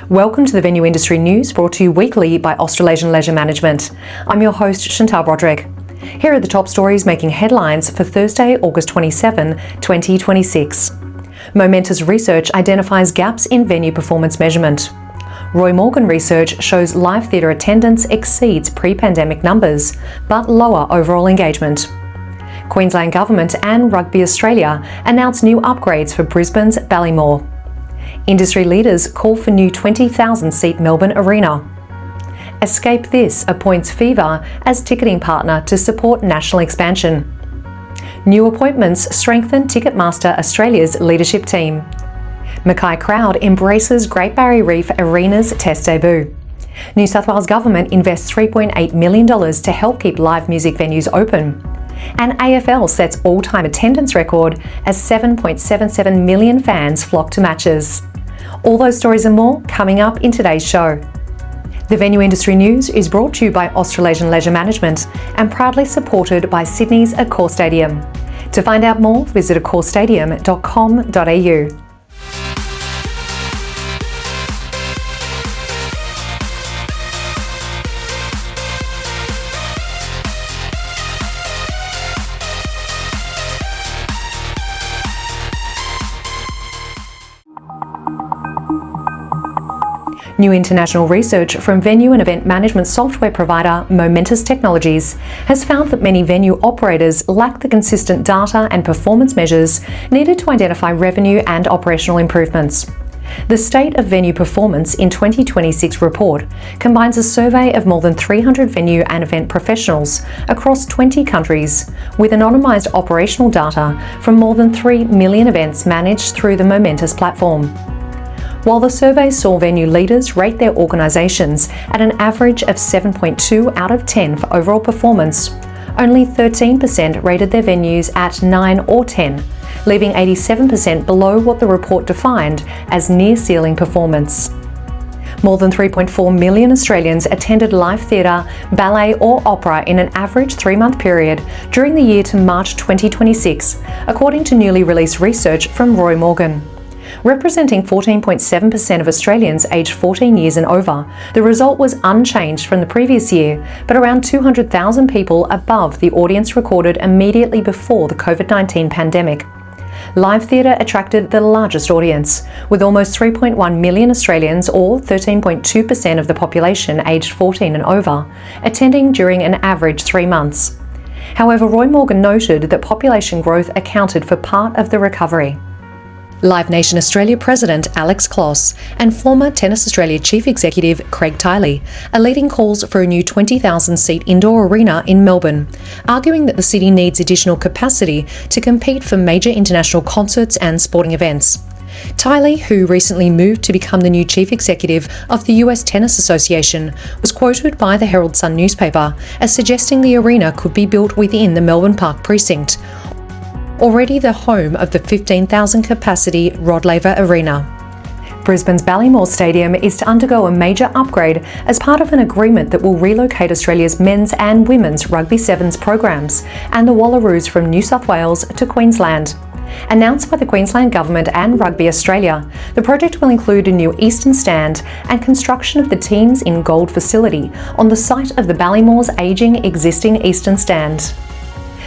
Welcome to the Venue Industry News, brought to you weekly by Australasian Leisure Management. I'm your host, Chantal Broderick. Here are the top stories making headlines for Thursday, August 27, 2026. Momentus research identifies gaps in venue performance measurement. Roy Morgan research shows live theatre attendance exceeds pre-pandemic numbers, but lower overall engagement. Queensland Government and Rugby Australia announce new upgrades for Brisbane's Ballymore. Industry leaders call for new 20,000-seat Melbourne arena. Escape This appoints Fever as ticketing partner to support national expansion. New appointments strengthen Ticketmaster Australia's leadership team. Mackay crowd embraces Great Barrier Reef Arena's test debut. New South Wales Government invests $3.8 million to help keep live music venues open. And AFL sets all-time attendance record as 7.77 million fans flock to matches. All those stories and more coming up in today's show. The Venue Industry News is brought to you by Australasian Leisure Management and proudly supported by Sydney's Accor Stadium. To find out more, visit accorstadium.com.au. New international research from venue and event management software provider Momentus Technologies has found that many venue operators lack the consistent data and performance measures needed to identify revenue and operational improvements. The State of Venue Performance in 2026 report combines a survey of more than 300 venue and event professionals across 20 countries with anonymised operational data from more than 3 million events managed through the Momentus platform. While the survey saw venue leaders rate their organisations at an average of 7.2 out of 10 for overall performance, only 13% rated their venues at 9 or 10, leaving 87% below what the report defined as near-ceiling performance. More than 3.4 million Australians attended live theatre, ballet or opera in an average 3-month period during the year to March 2026, according to newly released research from Roy Morgan. Representing 14.7% of Australians aged 14 years and over, the result was unchanged from the previous year, but around 200,000 people above the audience recorded immediately before the COVID-19 pandemic. Live theatre attracted the largest audience, with almost 3.1 million Australians, or 13.2% of the population aged 14 and over, attending during an average 3 months. However, Roy Morgan noted that population growth accounted for part of the recovery. Live Nation Australia President Alex Kloss and former Tennis Australia Chief Executive Craig Tiley are leading calls for a new 20,000-seat indoor arena in Melbourne, arguing that the city needs additional capacity to compete for major international concerts and sporting events. Tiley, who recently moved to become the new Chief Executive of the US Tennis Association, was quoted by the Herald Sun newspaper as suggesting the arena could be built within the Melbourne Park precinct, already the home of the 15,000-capacity Rod Laver Arena. Brisbane's Ballymore Stadium is to undergo a major upgrade as part of an agreement that will relocate Australia's men's and women's Rugby Sevens programs and the Wallaroos from New South Wales to Queensland. Announced by the Queensland Government and Rugby Australia, the project will include a new Eastern Stand and construction of the Teams in Gold facility on the site of the Ballymore's ageing existing Eastern Stand.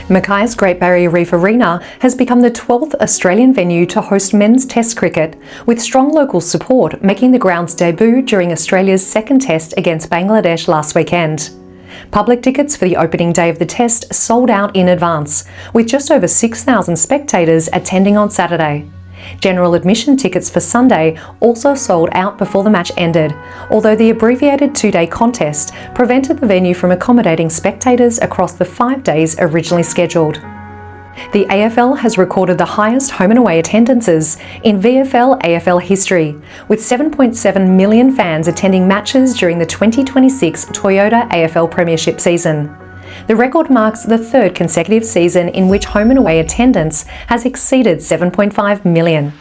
Mackay's Great Barrier Reef Arena has become the 12th Australian venue to host men's Test cricket, with strong local support making the ground's debut during Australia's second Test against Bangladesh last weekend. Public tickets for the opening day of the Test sold out in advance, with just over 6,000 spectators attending on Saturday. General admission tickets for Sunday also sold out before the match ended, although the abbreviated 2-day contest prevented the venue from accommodating spectators across the 5 days originally scheduled. The AFL has recorded the highest home and away attendances in VFL-AFL history, with 7.7 million fans attending matches during the 2026 Toyota AFL Premiership season. The record marks the 3rd consecutive season in which home and away attendance has exceeded 7.5 million.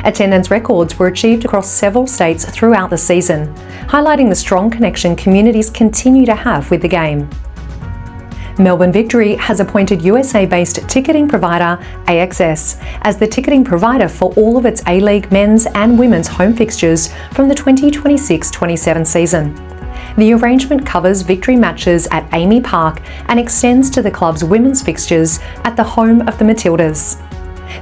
Attendance records were achieved across several states throughout the season, highlighting the strong connection communities continue to have with the game. Melbourne Victory has appointed USA-based ticketing provider AXS as the ticketing provider for all of its A-League men's and women's home fixtures from the 2026-27 season. The arrangement covers Victory matches at Amy Park and extends to the club's women's fixtures at the home of the Matildas.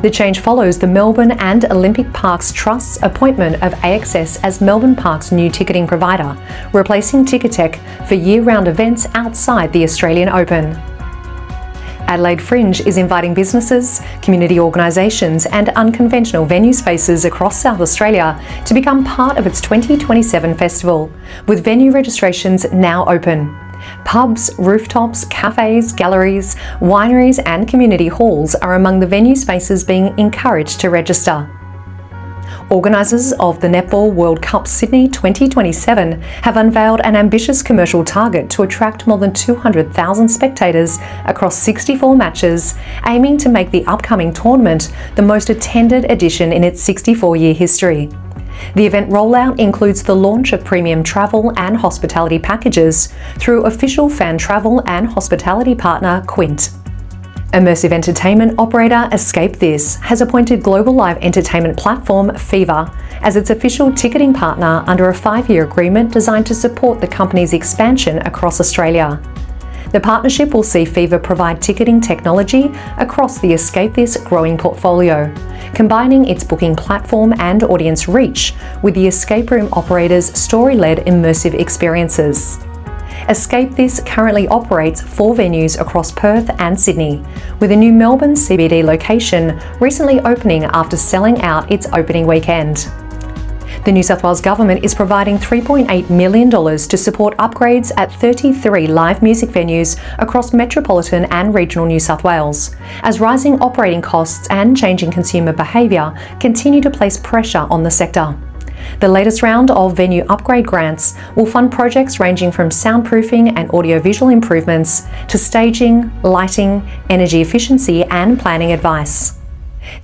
The change follows the Melbourne and Olympic Parks Trust's appointment of AXS as Melbourne Park's new ticketing provider, replacing Ticketek for year-round events outside the Australian Open. Adelaide Fringe is inviting businesses, community organisations and unconventional venue spaces across South Australia to become part of its 2027 festival, with venue registrations now open. Pubs, rooftops, cafes, galleries, wineries and community halls are among the venue spaces being encouraged to register. Organisers of the Netball World Cup Sydney 2027 have unveiled an ambitious commercial target to attract more than 200,000 spectators across 64 matches, aiming to make the upcoming tournament the most attended edition in its 64-year history. The event rollout includes the launch of premium travel and hospitality packages through official fan travel and hospitality partner Quint. Immersive entertainment operator Escape This has appointed global live entertainment platform Fever as its official ticketing partner under a 5-year agreement designed to support the company's expansion across Australia. The partnership will see Fever provide ticketing technology across the Escape This growing portfolio, combining its booking platform and audience reach with the escape room operator's story-led immersive experiences. Escape This currently operates 4 venues across Perth and Sydney, with a new Melbourne CBD location recently opening after selling out its opening weekend. The New South Wales Government is providing $3.8 million to support upgrades at 33 live music venues across metropolitan and regional New South Wales, as rising operating costs and changing consumer behaviour continue to place pressure on the sector. The latest round of venue upgrade grants will fund projects ranging from soundproofing and audiovisual improvements to staging, lighting, energy efficiency and planning advice.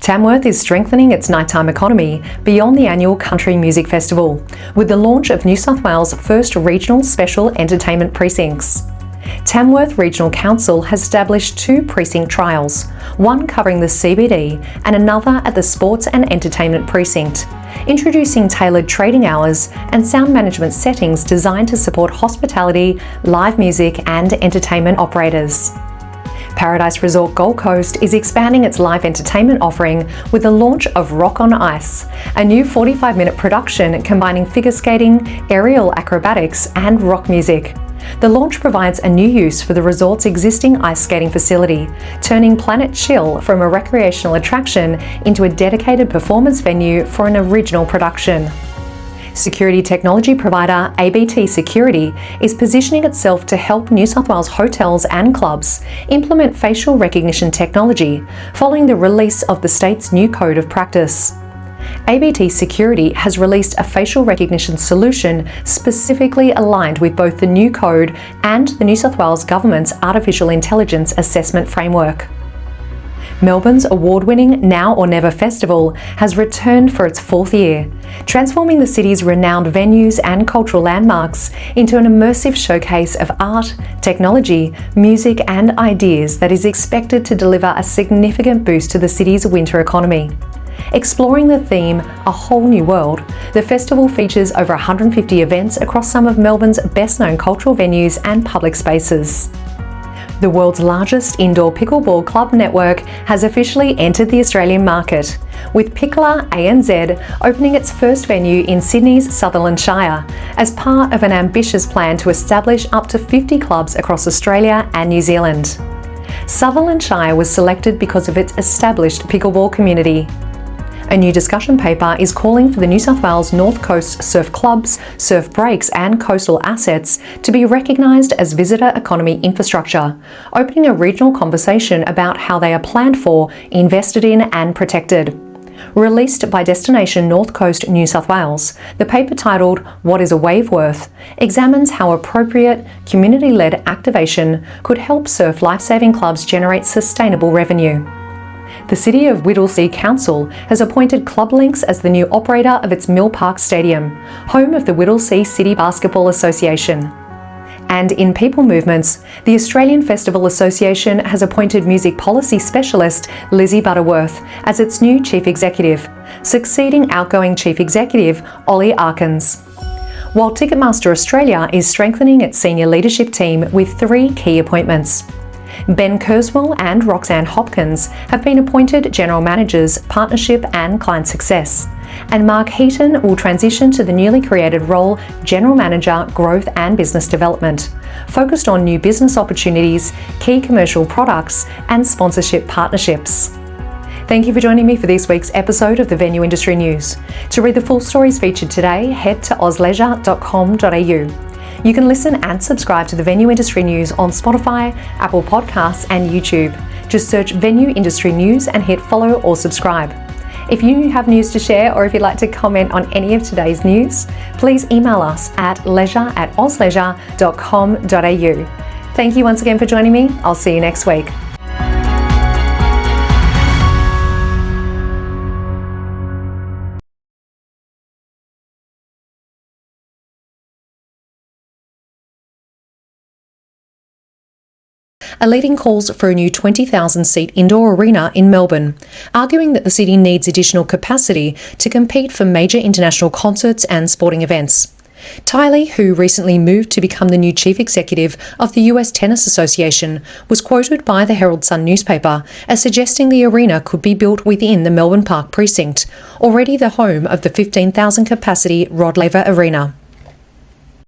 Tamworth is strengthening its nighttime economy beyond the annual Country Music Festival, with the launch of New South Wales' first regional special entertainment precincts. Tamworth Regional Council has established 2 precinct trials, one covering the CBD and another at the Sports and Entertainment Precinct, introducing tailored trading hours and sound management settings designed to support hospitality, live music and entertainment operators. Paradise Resort Gold Coast is expanding its live entertainment offering with the launch of Rock on Ice, a new 45-minute production combining figure skating, aerial acrobatics and rock music. The launch provides a new use for the resort's existing ice skating facility, turning Planet Chill from a recreational attraction into a dedicated performance venue for an original production. Security technology provider ABT Security is positioning itself to help New South Wales hotels and clubs implement facial recognition technology following the release of the state's new Code of Practice. ABT Security has released a facial recognition solution specifically aligned with both the new code and the New South Wales Government's Artificial Intelligence Assessment Framework. Melbourne's award-winning Now or Never festival has returned for its 4th year, transforming the city's renowned venues and cultural landmarks into an immersive showcase of art, technology, music and ideas that is expected to deliver a significant boost to the city's winter economy. Exploring the theme A Whole New World, the festival features over 150 events across some of Melbourne's best-known cultural venues and public spaces. The world's largest indoor pickleball club network has officially entered the Australian market, with Pickler ANZ opening its first venue in Sydney's Sutherland Shire as part of an ambitious plan to establish up to 50 clubs across Australia and New Zealand. Sutherland Shire was selected because of its established pickleball community. A new discussion paper is calling for the New South Wales North Coast surf clubs, surf breaks and coastal assets to be recognised as visitor economy infrastructure, opening a regional conversation about how they are planned for, invested in and protected. Released by Destination North Coast New South Wales, the paper titled What is a Wave Worth? Examines how appropriate, community-led activation could help surf lifesaving clubs generate sustainable revenue. The City of Whittlesea Council has appointed Club Links as the new operator of its Mill Park Stadium, home of the Whittlesea City Basketball Association. And in people movements, the Australian Festival Association has appointed music policy specialist Lizzie Butterworth as its new Chief Executive, succeeding outgoing Chief Executive Ollie Arkins. While Ticketmaster Australia is strengthening its senior leadership team with 3 key appointments. Ben Kurzweil and Roxanne Hopkins have been appointed General Managers, Partnership and Client Success, and Mark Heaton will transition to the newly created role General Manager, Growth and Business Development, focused on new business opportunities, key commercial products and sponsorship partnerships. Thank you for joining me for this week's episode of the Venue Industry News. To read the full stories featured today, head to ozleisure.com.au. You can listen and subscribe to the Venue Industry News on Spotify, Apple Podcasts and YouTube. Just search Venue Industry News and hit follow or subscribe. If you have news to share or if you'd like to comment on any of today's news, please email us at leisure@ozleisure.com.au. Thank you once again for joining me. I'll see you next week. Are leading calls for a new 20,000-seat indoor arena in Melbourne, arguing that the city needs additional capacity to compete for major international concerts and sporting events. Tiley, who recently moved to become the new chief executive of the US Tennis Association, was quoted by the Herald Sun newspaper as suggesting the arena could be built within the Melbourne Park precinct, already the home of the 15,000-capacity Rod Laver Arena.